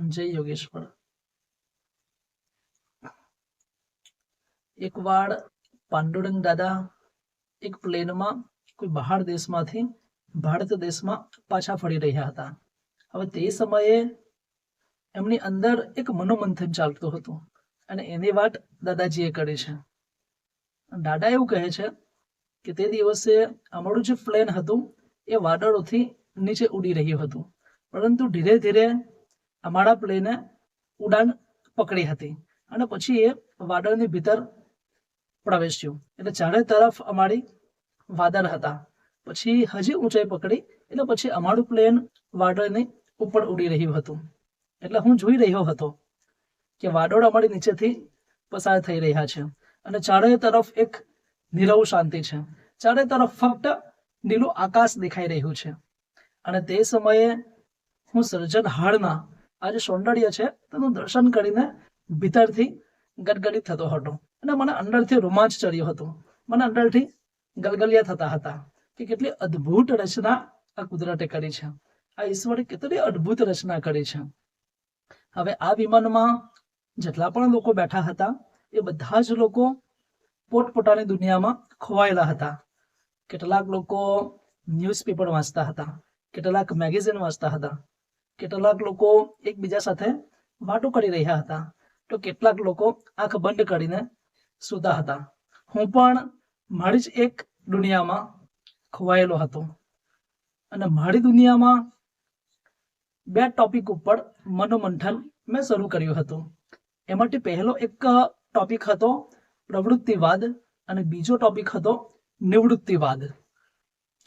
જય યોગેશ્વર. એકવાર પાંડુરંગ દાદા એક પ્લેનમાં કોઈ બહાર દેશમાંથી ભારત દેશમાં પાછા ફરી રહ્યા હતા. હવે તે સમયે એમની અંદર એક મનોમંથન ચાલતું હતું અને એની વાત દાદાજીએ કરી છે. દાદા એવું કહે છે કે તે દિવસે અમારું જે પ્લેન હતું એ વાદળોથી નીચે ઉડી રહ્યું હતું, પરંતુ ધીરે ધીરે અમારા પ્લેને ઉડાન પકડી હતી અને પછી એ વાદળની ભીતર પ્રવેશ્યું. એટલે ચારે તરફ અમારી વાદળ હતા. પછી હજી ઊંચાઈ પકડી એટલે પછી અમારું પ્લેન વાદળની ઉપર ઉડી રહ્યું હતું. એટલે હું જોઈ રહ્યો હતો કે વાદળ અમારી નીચેથી પસાર થઈ રહ્યા છે અને ચારે તરફ એક નીરવ શાંતિ છે. ચારે તરફ ફક્ત નીલું આકાશ દેખાઈ રહ્યું છે. અને તે સમયે હું સર્જનહારના આ જે સૌંદર્ય છે તેનું દર્શન કરીને ભીતરથી ગદગદિત થતો હતો અને મને અંદરથી રોમાંચ ચડ્યો હતો. મને અંદરથી ગલગલિયા થતા હતા કે કેટલી અદ્ભુત રચના આ કુદરતે કરી છે, આ ઈશ્વરે કેટલી અદ્ભુત રચના કરી છે. હવે આ વિમાનમાં જેટલા પણ લોકો બેઠા હતા એ બધા જ લોકો પોતપોતાની દુનિયામાં ખોવાયેલા હતા. કેટલાક લોકો ન્યૂઝપેપર વાંચતા હતા, કેટલાક મેગેઝિન વાંચતા હતા, કેટલાક લોકો એકબીજા સાથે વાતો કરી રહ્યા હતા, તો કેટલાક લોકો આંખ બંધ કરીને સૂતા હતા. હું પણ મારી જ એક દુનિયામાં ખોવાયેલો હતો અને મારી દુનિયામાં બે ટોપિક ઉપર મનોમંથન મેં શરૂ કર્યું હતું. એમાંથી પહેલો એક ટોપિક હતો પ્રવૃત્તિવાદ અને બીજો ટોપિક હતો નિવૃત્તિવાદ.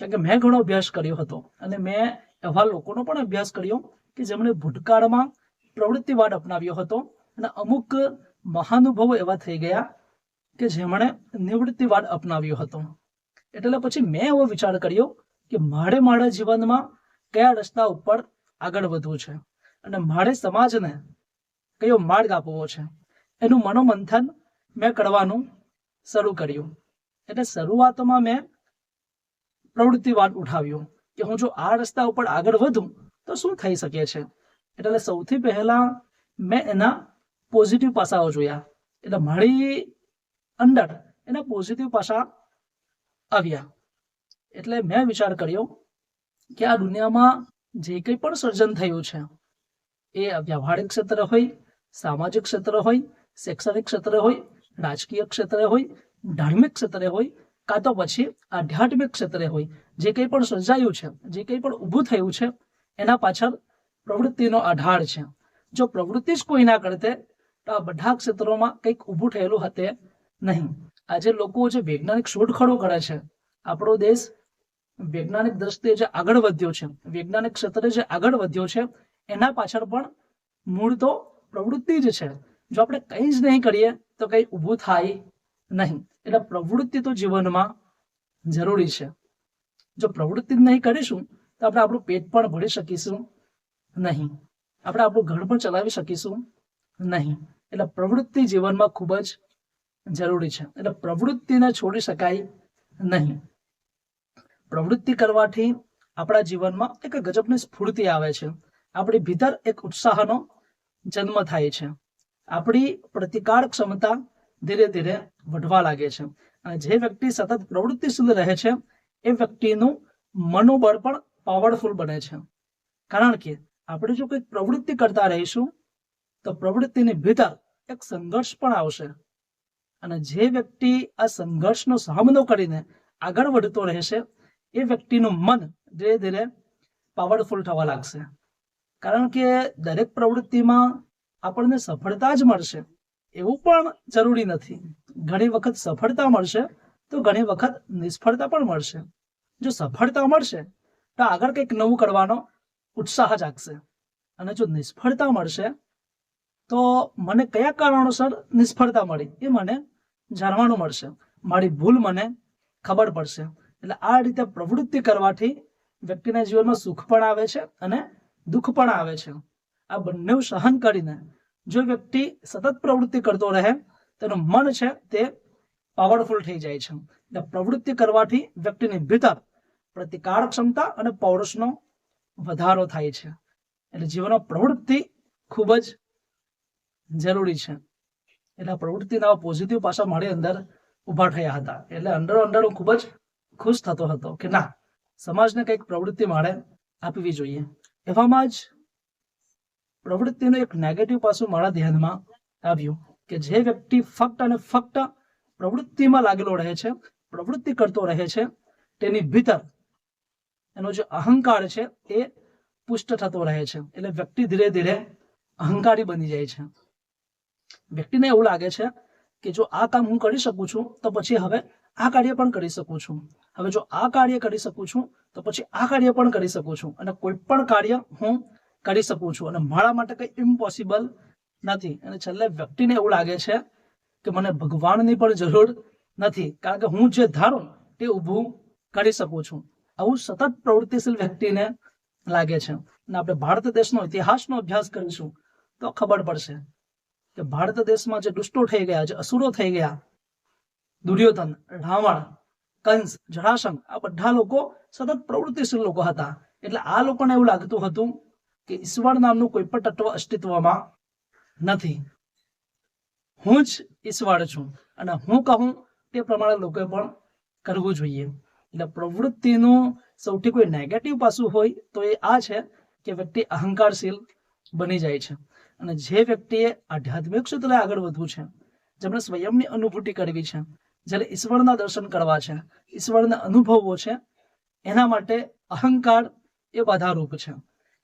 કારણ કે મેં ઘણો અભ્યાસ કર્યો હતો અને મેં એવા લોકોનો પણ અભ્યાસ કર્યો કે જેમણે ભૂતકાળમાં પ્રવૃત્તિવાદ અપનાવ્યો હતો અને અમુક મહાનુભાવો એવા થઈ ગયા કે જેમણે નિવૃત્તિવાદ અપનાવ્યો હતો. એટલે પછી મેં એવો વિચાર કર્યો કે મારે મારા જીવનમાં કયા રસ્તા ઉપર આગળ વધવું છે અને મારે સમાજને કયો માર્ગ આપવો છે એનું મનોમંથન મેં કરવાનું શરૂ કર્યું. એટલે શરૂઆતમાં મેં પ્રવૃત્તિવાદ ઉઠાવ્યો કે હું જો આ રસ્તા ઉપર આગળ વધું તો શું થઈ શકે છે. એટલે સૌથી પહેલા મેં એના પોઝિટિવ પાસાઓ જોયા. એટલે મારી અંદર એના પોઝિટિવ પાસા આવ્યા. એટલે મેં વિચાર કર્યો કે આ દુનિયામાં જે કંઈ પણ સર્જન થયું છે એ વ્યવહારિક ક્ષેત્ર હોય, સામાજિક ક્ષેત્ર હોય, શૈક્ષણિક ક્ષેત્ર હોય, રાજકીય ક્ષેત્રે હોય, ધાર્મિક ક્ષેત્રે હોય, કાં તો પછી આધ્યાત્મિક ક્ષેત્રે હોય, જે કંઈ પણ સર્જાયું છે, જે કંઈ પણ ઊભું થયું છે એના પાછળ પ્રવૃત્તિનો આધાર છે. જો પ્રવૃત્તિ જ કોઈ ના કરતે તો આ બધા ક્ષેત્રોમાં કંઈક ઊભું થયેલું હતે નહીં. આજે લોકો જે વૈજ્ઞાનિક શોધખોળો કરે છે, આપણો દેશ વૈજ્ઞાનિક દ્રષ્ટિએ જે આગળ વધ્યો છે, વૈજ્ઞાનિક ક્ષેત્રે જે આગળ વધ્યો છે એના પાછળ પણ મૂળ તો પ્રવૃત્તિ જ છે. જો આપણે કંઈ જ નહીં કરીએ તો કંઈ ઊભું થાય નહીં. એટલે પ્રવૃત્તિ તો જીવનમાં જરૂરી છે. જો પ્રવૃત્તિ નહીં કરીશું તો આપણે આપણું પેટ પણ ભરી શકીશું નહીં, આપણે આપણું ઘર પણ ચલાવી શકીશું નહીં. એટલે પ્રવૃત્તિ જીવનમાં ખૂબ જ જરૂરી છે. એટલે પ્રવૃત્તિને છોડી શકાય નહીં. પ્રવૃત્તિ કરવાથી આપણા જીવનમાં એક ગજબની સ્ફૂર્તિ આવે છે. આપણી ભીતર એક ઉત્સાહનો જન્મ થાય છે. આપણી પ્રતિકાર ક્ષમતા ધીરે ધીરે વધવા લાગે છે. અને જે વ્યક્તિ સતત પ્રવૃત્તિશીલ રહે છે એ વ્યક્તિનું મનોબળ પણ પાવરફુલ બને છે. કારણ કે આપણે જો કંઈક પ્રવૃત્તિ કરતા રહીશું તો પ્રવૃત્તિની ભીતર એક સંઘર્ષ પણ આવશે અને જે વ્યક્તિ આ સંઘર્ષનો સામનો કરીને આગળ વધતો રહેશે એ વ્યક્તિનું મન ધીરે ધીરે પાવરફુલ થવા લાગશે. કારણ કે દરેક પ્રવૃત્તિમાં આપણને સફળતા જ મળશે એવું પણ જરૂરી નથી. ઘણી વખત સફળતા મળશે તો ઘણી વખત નિષ્ફળતા પણ મળશે. જો સફળતા મળશે તો આગળ કંઈક નવું કરવાનો ઉત્સાહ જાગશે અને જો નિષ્ફળતા મળશે તો મને કયા કારણોસર નિષ્ફળતા મળી એ મને જાણવાનું મળશે, મારી ભૂલ મને ખબર પડશે. એટલે આ રીતે પ્રવૃત્તિ કરવાથી વ્યક્તિના જીવનમાં સુખ પણ આવે છે અને દુઃખ પણ આવે છે. આ બંને સહન કરીને જો વ્યક્તિ સતત પ્રવૃત્તિ કરતો રહે તેનું મન છે તે પાવરફુલ થઈ જાય છે. એટલે પ્રવૃત્તિ કરવાથી વ્યક્તિની ભીતર પ્રતિકાર ક્ષમતા અને પૌરુષનો વધારો થાય છે. એટલે જીવનમાં પ્રવૃત્તિ ખૂબ જ જરૂરી છે. એટલે પ્રવૃત્તિના પોઝિટિવ પાસા મારી અંદર ઉભા થયા હતા. એટલે અંદરો અંદર હું ખૂબ જ ખુશ થતો હતો કે ના, સમાજને કંઈક પ્રવૃત્તિ મારે આપવી જોઈએ. એવામાં જ પ્રવૃત્તિનું એક નેગેટિવ પાસું મારા ધ્યાનમાં આવ્યું કે જે વ્યક્તિ ફક્ત અને ફક્ત પ્રવૃત્તિમાં લાગેલો રહે છે, પ્રવૃત્તિ કરતો રહે છે, તેની ભીતર એનો જે અહંકાર છે એ પુષ્ટ થતો રહે છે. એટલે વ્યક્તિ ધીરે ધીરે અહંકારી બની જાય છે. વ્યક્તિને એવું લાગે છે કે જો આ કામ હું કરી શકું છું તો પછી હવે આ કાર્ય પણ કરી શકું છું, હવે જો આ કાર્ય કરી શકું છું તો પછી આ કાર્ય પણ કરી શકું છું, અને કોઈ પણ કાર્ય હું કરી શકું છું, અને મારા માટે કંઈ ઇમ્પોસિબલ નથી. અને છેલ્લે વ્યક્તિને એવું લાગે છે કે મને ભગવાનની પણ જરૂર નથી, કારણ કે હું જે ધારું તે ઊભું કરી શકું છું. આવું સતત પ્રવૃત્તિશીલ વ્યક્તિને લાગે છે. અને આપણે ભારત દેશનો ઇતિહાસનો અભ્યાસ કરીશું તો ખબર પડશે કે ભારત દેશમાં જે દુષ્ટો થઈ ગયા, જે અસુરો થઈ ગયા, દુર્યોધન, રાવણ, કંસ, જરાસંઘ, આ બધા લોકો સતત પ્રવૃત્તિશીલ લોકો હતા. એટલે આ લોકોને એવું લાગતું હતું કે ઈશ્વર નામનું કોઈ પણ તત્વ અસ્તિત્વમાં નથી, હું જ ઈશ્વર છું, અને હું કહું તે પ્રમાણે લોકોએ પણ કરવું જોઈએ. એટલે પ્રવૃત્તિનું સૌથી કોઈ નેગેટિવ પાસું હોય તો એ આ છે કે વ્યક્તિ અહંકારશીલ બની જાય છે. અને જે વ્યક્તિએ આધ્યાત્મિક ક્ષેત્રે આગળ વધવું છે, જેમણે સ્વયંની અનુભૂતિ કરવી છે, જ્યારે ઈશ્વરના દર્શન કરવા છે, ઈશ્વરના અનુભવવો છે, એના માટે અહંકાર એ બાધારૂપ છે.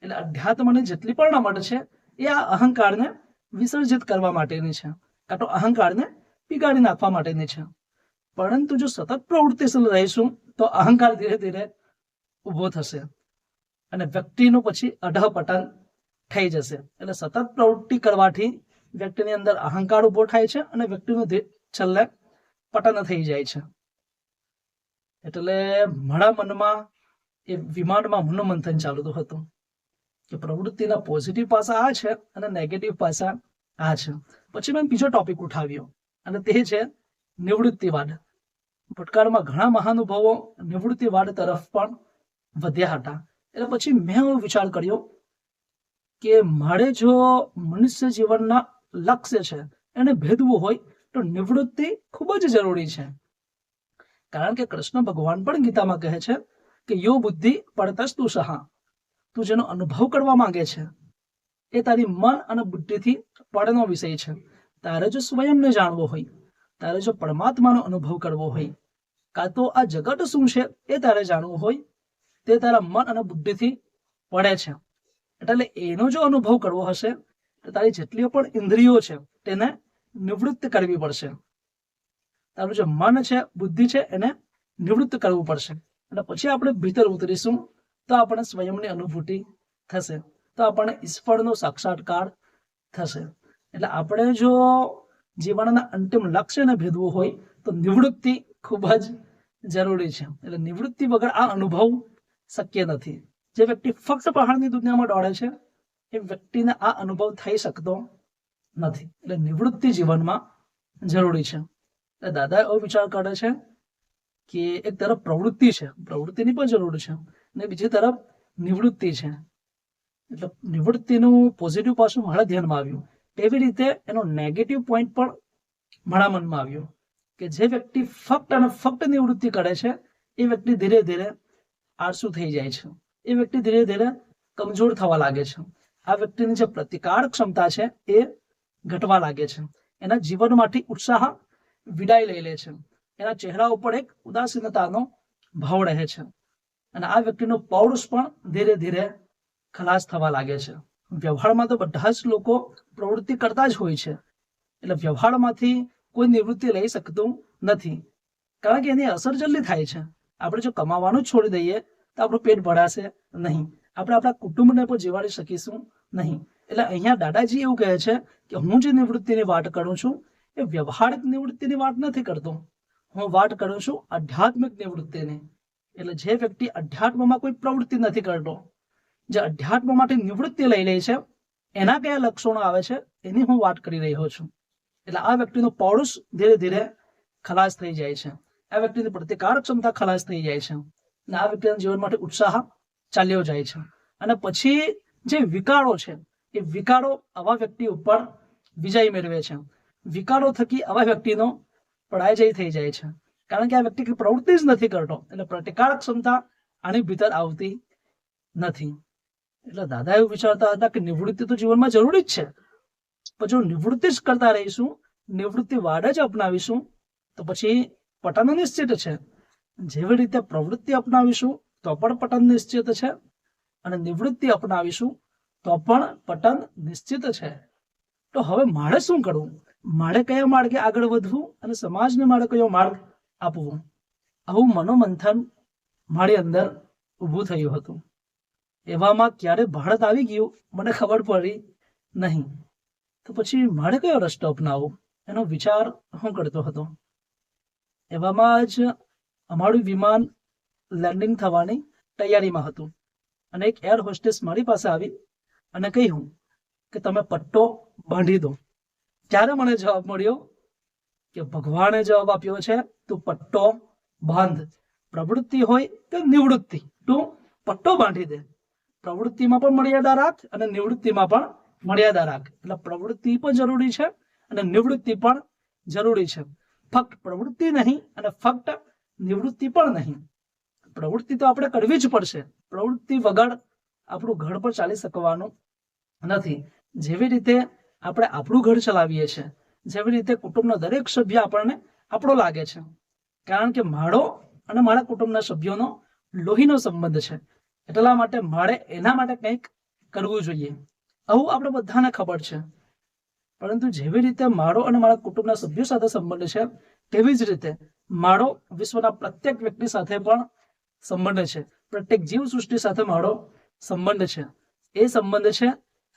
એટલે અધ્યાત્મની જેટલી પણ રમત છે એ આ અહંકારને વિસર્જિત કરવા માટેની છે, કાં તો અહંકારને પીગાડી નાખવા માટેની છે. પરંતુ જો સતત પ્રવૃત્તિશીલ રહીશું તો અહંકાર ધીરે ધીરે ઊભો થશે અને વ્યક્તિનું પછી અધઃપતન થઈ જશે. એટલે સતત પ્રવૃત્તિ કરવાથી વ્યક્તિની અંદર અહંકાર ઊભો થાય છે અને વ્યક્તિનું છેલ્લે પતન થઈ જાય છે. એટલે મારા મનમાં એ વિમાનમાં મનોમંથન ચાલતું હતું કે પ્રવૃત્તિના પોઝિટિવ પાસા આ છે અને નેગેટિવ પાસા આ છે. પછી મેં બીજો ટોપિક ઉઠાવ્યો અને તે છે નિવૃત્તિવાદ. ભૂતકાળમાં ઘણા મહાનુભાવો નિવૃત્તિવાદ તરફ પણ વધ્યા હતા. એટલે પછી મેં એવો વિચાર કર્યો કે મારે જો મનુષ્ય જીવનના લક્ષ્ય છે એને ભેદવું હોય તો નિવૃત્તિ ખૂબ જ જરૂરી છે. કારણ કે કૃષ્ણ ભગવાન પણ ગીતામાં કહે છે કે યો બુદ્ધિ પડતસ્તુ સહા, તું જેનો અનુભવ કરવા માંગે છે એ તારી મન અને બુદ્ધિથી પડનો વિષય છે. તારે જો સ્વયંને જાણવો હોય, તારે જો પરમાત્માનો અનુભવ કરવો હોય, કાં તો આ જગત શું છે એ તારે જાણવું હોય, તે તારા મન અને બુદ્ધિથી પડે છે. એટલે એનો જો અનુભવ કરવો હશે તો તારી જેટલી પણ ઇન્દ્રિયો છે તેને નિવૃત્ત કરવી પડશે. તારું જે મન છે, બુદ્ધિ છે, એને નિવૃત્ત કરવું પડશે. અને પછી આપણે ભીતર ઉતરીશું તો આપણે સ્વયંની અનુભૂતિ થશે, તો આપણને ઈશ્વરનો સાક્ષાત્કાર થશે. એટલે આપણે જો જીવનના અંતિમ લક્ષ્યને ભેદવું હોય તો નિવૃત્તિ ખૂબ જ જરૂરી છે. એટલે નિવૃત્તિ વગર આ અનુભવ શક્ય નથી. જે વ્યક્તિ ફક્ત પહાડની દુનિયામાં દોડે છે એ વ્યક્તિને આ અનુભવ થઈ શકતો નથી. એટલે નિવૃત્તિ જીવનમાં જરૂરી છે. એટલે દાદા એવો વિચાર કરે છે કે એક તરફ પ્રવૃત્તિ છે, પ્રવૃત્તિની પણ જરૂર છે, અને બીજી તરફ નિવૃત્તિ છે. એટલે નિવૃત્તિનું પોઝિટિવ પાસું મારા ધ્યાનમાં આવ્યું, એવી રીતે એનો નેગેટિવ પોઈન્ટ પણ મારા મનમાં આવ્યો કે જે વ્યક્તિ ફક્ત અને ફક્ત નિવૃત્તિ કરે છે એ વ્યક્તિ ધીરે ધીરે આળસુ થઈ જાય છે, એ વ્યક્તિ ધીરે ધીરે કમજોર થવા લાગે છે. આ વ્યક્તિની જે પ્રતિકાર ક્ષમતા છે એ ઘટવા લાગે છે. એના જીવનમાંથી ઉત્સાહ વિદાય લઈ લે છે. એના ચહેરા ઉપર એક ઉદાસીનતાનો ભાવ રહે છે, અને આ વ્યક્તિનો પૌરુષ પણ ધીરે ધીરે ખલાસ થવા લાગે છે. વ્યવહારમાં તો બધા જ લોકો પ્રવૃત્તિ કરતા જ હોય છે, એટલે વ્યવહારમાંથી કોઈ નિવૃત્તિ લઈ શકતું નથી, કારણ કે એની અસર જલ્દી થાય છે. આપણે જો કમાવાનું જ છોડી દઈએ તો આપણું પેટ ભરાશે નહીં, આપણે આપણા કુટુંબને પણ જીવાડી શકીશું નહીં. એટલે અહીંયા દાદાજી એવું કહે છે કે હું જે નિવૃત્તિની વાત કરું છું એ વ્યવહારિક નિવૃત્તિની વાત નથી કરતો, હું વાત કરું છું આધ્યાત્મિક નિવૃત્તિની. એટલે જે વ્યક્તિ અધ્યાત્મમાં કોઈ પ્રવૃત્તિ નથી કરતો, જે અધ્યાત્મમાંથી નિવૃત્તિ લઈ લે છે, એના કયા લક્ષણો આવે છે એની હું વાત કરી રહ્યો છું. એટલે આ વ્યક્તિનું પૌરુષ ધીરે ધીરે ખલાસ થઈ જાય છે, આ વ્યક્તિની પ્રતિકાર ક્ષમતા ખલાસ થઈ જાય છે, અને આ વ્યક્તિના જીવન માટે ઉત્સાહ ચાલ્યો જાય છે. અને પછી જે વિકારો છે એ વિકારો આવા વ્યક્તિ ઉપર વિજય મેળવે છે. વિકારો થકી આવા વ્યક્તિનો પરાજય થઈ જાય છે, કારણ કે આ વ્યક્તિ પ્રવૃત્તિ જ નથી કરતો, એટલે પ્રતિકારક ક્ષમતા આની ભીતર આવતી નથી. એટલે દાદા એવું વિચારતા હતા કે નિવૃત્તિ તો જીવનમાં જરૂરી જ છે, પણ જો નિવૃત્તિ જ કરતા રહીશું, નિવૃત્તિ વાડ જ અપનાવીશું, તો પછી પતન નિશ્ચિત છે. જેવી રીતે પ્રવૃત્તિ અપનાવીશું તો પણ પતન નિશ્ચિત છે, અને નિવૃત્તિ અપનાવીશું તો પણ પતન નિશ્ચિત છે. તો હવે મારે શું કરવું? મારે કયા માર્ગે આગળ વધવું અને સમાજને મારે કયો માર્ગ આપવું? આવું મનોમંથન મારી અંદર ઊભું થયું હતું. એવામાં ક્યારે ભારત આવી ગયું મને ખબર પડી નહીં. તો પછી મારે કયો રસ્તો અપનાવવો એનો વિચાર હું કરતો હતો. એવામાં જ અમારું વિમાન લેન્ડિંગ થવાની તૈયારીમાં હતું, અને એક એર હોસ્ટેસ મારી પાસે આવી અને કહ્યું કે તમે પટ્ટો બાંધી દો. ત્યારે મને જવાબ મળ્યો કે ભગવાને જવાબ આપ્યો છે, તું પટ્ટો બાંધ. પ્રવૃત્તિ હોય કે નિવૃત્તિ, તું પટ્ટો બાંધી દે. પ્રવૃત્તિમાં પણ મર્યાદા રાખ અને નિવૃત્તિમાં પણ મર્યાદા રાખ. એટલે પ્રવૃત્તિ પણ જરૂરી છે અને નિવૃત્તિ પણ જરૂરી છે. ફક્ત પ્રવૃત્તિ નહીં અને ફક્ત નિવૃત્તિ પણ નહીં. પ્રવૃત્તિ તો આપણે કરવી જ પડશે. પ્રવૃત્તિ વગર આપણું ઘર પર ચાલી શકવાનું નથી. જેવી રીતે આપણે આપણું ઘર ચલાવીએ છીએ, જેવી રીતે કુટુંબનો દરેક સભ્ય આપણને આપણો લાગે છે, કારણ કે મારો અને મારા કુટુંબના સભ્યોનો લોહીનો સંબંધ છે. એટલા માટે મારે એના માટે કંઈક કરવું જોઈએ. આવું આપણે બધાને ખબર છે. પરંતુ જેવી રીતે મારો અને મારા કુટુંબના સભ્યો સાથે સંબંધ છે, તેવી જ રીતે મારો વિશ્વના પ્રત્યેક વ્યક્તિ સાથે પણ સંબંધ છે. પ્રત્યેક જીવ સૃષ્ટિ સાથે મારો સંબંધ છે. એ સંબંધ છે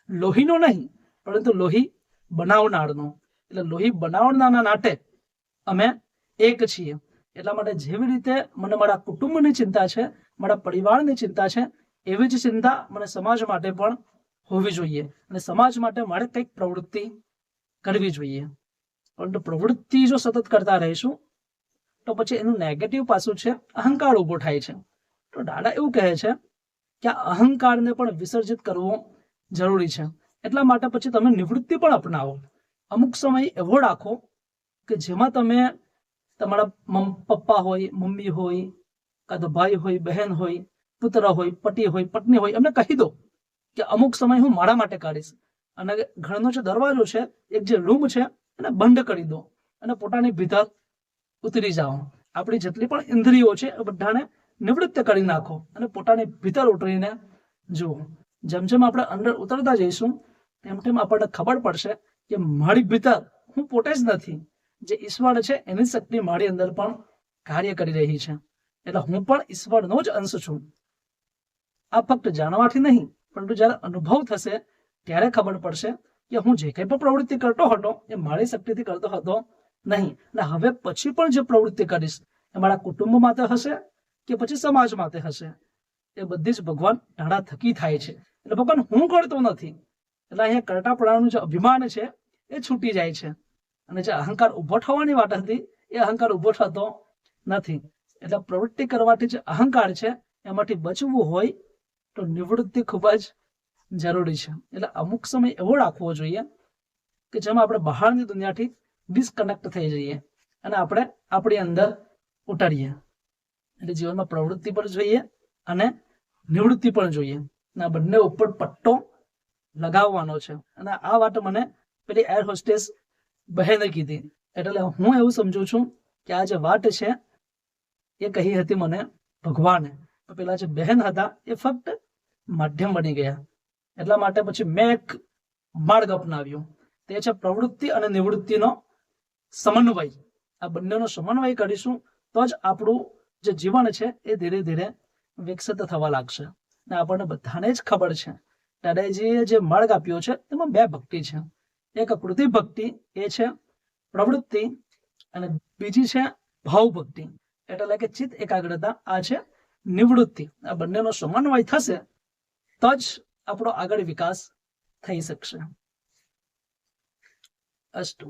લોહીનો નહીં, પરંતુ લોહી બનાવનારનો. એટલે લોહી બનાવનારના નાતે અમે એક છીએ. એટલા માટે જેવી રીતે મને મારા કુટુંબની ચિંતા છે, મારા પરિવારની ચિંતા છે, એવી જ ચિંતા મને સમાજ માટે પણ હોવી જોઈએ, અને સમાજ માટે મારે કંઈક પ્રવૃત્તિ કરવી જોઈએ. પરંતુ પ્રવૃત્તિ જો સતત કરતા રહીશું તો પછી એનું નેગેટિવ પાસું છે, અહંકાર ઉભો થાય છે. તો દાદા એવું કહે છે કે આ અહંકારને પણ વિસર્જિત કરવો જરૂરી છે. એટલા માટે પછી તમે નિવૃત્તિ પણ અપનાવો. અમુક સમય એવો રાખો કે જેમાં તમે તમારા પપ્પા હોય, મમ્મી હોય, કાં તો ભાઈ હોય, બહેન હોય, પુત્ર હોય, પતિ હોય, પત્ની હોય, એમને કહી દો કે અમુક સમય હું મારા માટે કાઢીશ, અને ઘરનો જે દરવાજો છે, એક જે રૂમ છે, એને બંધ કરી દો અને પોતાની ભીતર ઉતરી જાઓ. આપણી જેટલી પણ ઇન્દ્રિયો છે એ બધાને નિવૃત્ત કરી નાખો અને પોતાની ભીતર ઉતરીને જુઓ. જેમ જેમ આપણે અંદર ઉતરતા જઈશું તેમ તેમ આપણને ખબર પડશે કે મારી ભીતર હું પોતે જ નથી, જે ઈશ્વર છે એની શક્તિ મારી અંદર પણ કાર્ય કરી રહી છે. એટલે હું પણ ઈશ્વરનો જ અંશ છું. આ ફક્ત જાણવાથી નહીં, પરંતુ જ્યારે અનુભવ થશે ત્યારે ખબર પડશે કે હું જે કંઈ પણ પ્રવૃત્તિ કરતો હતો એ મારી શક્તિથી કરતો હતો નહીં. અને હવે પછી પણ જે પ્રવૃત્તિ કરીશ એ મારા કુટુંબ માટે હશે કે પછી સમાજ માટે હશે, એ બધી જ ભગવાન ધારા થકી થાય છે. એટલે ભગવાન હું કરતો નથી, એટલે અહીંયા કરતાપણાનું જે અભિમાન છે એ છૂટી જાય છે, અને જે અહંકાર ઉભો થવાની વાત હતી એ અહંકાર ઉભો થતો નથી. એટલે પ્રવૃત્તિ કરવાથી જે અહંકાર છે એમાંથી બચવું હોય તો નિવૃત્તિ ખૂબ જ જરૂરી છે. એટલે અમુક સમય એવો રાખવો જોઈએ કે જેમાં આપણે બહારની દુનિયાથી ડિસ્કનેક્ટ થઈ જઈએ અને આપણે આપણી અંદર ઉતારીએ. એટલે જીવનમાં પ્રવૃત્તિ પણ જોઈએ અને નિવૃત્તિ પણ જોઈએ, અને આ બંને ઉપર પટ્ટો લગાવવાનો છે. અને આ વાત મને પેલી એર હોસ્ટેસ બહેને કીધી, એટલે હું એવું સમજુ છું કે આ જે વાત છે એ કહી હતી મને ભગવાને. પેલા જે બહેન હતા એ ફક્ત માધ્યમ બની ગયા. એટલા માટે પછી મેં એક માર્ગ અપનાવ્યો, તે છે પ્રવૃત્તિ અને નિવૃત્તિનો સમન્વય. આ બંનેનો સમન્વય કરીશું તો જ આપણું જે જીવન છે એ ધીરે ધીરે વિકસિત થવા લાગશે. અને આપણને બધાને જ ખબર છે દાદાજીએ જે માર્ગ આપ્યો છે એમાં બે ભક્તિ છે. એક કૃતિ ભક્તિ, એ છે પ્રવૃત્તિ, અને બીજી છે ભાવ ભક્તિ, એટલે કે ચિત્ત એકાગ્રતા, આ છે નિવૃત્તિ. આ બંનેનો સમન્વય થશે તો જ આપણો આગળ વિકાસ થઈ શકશે. અસ્તુ.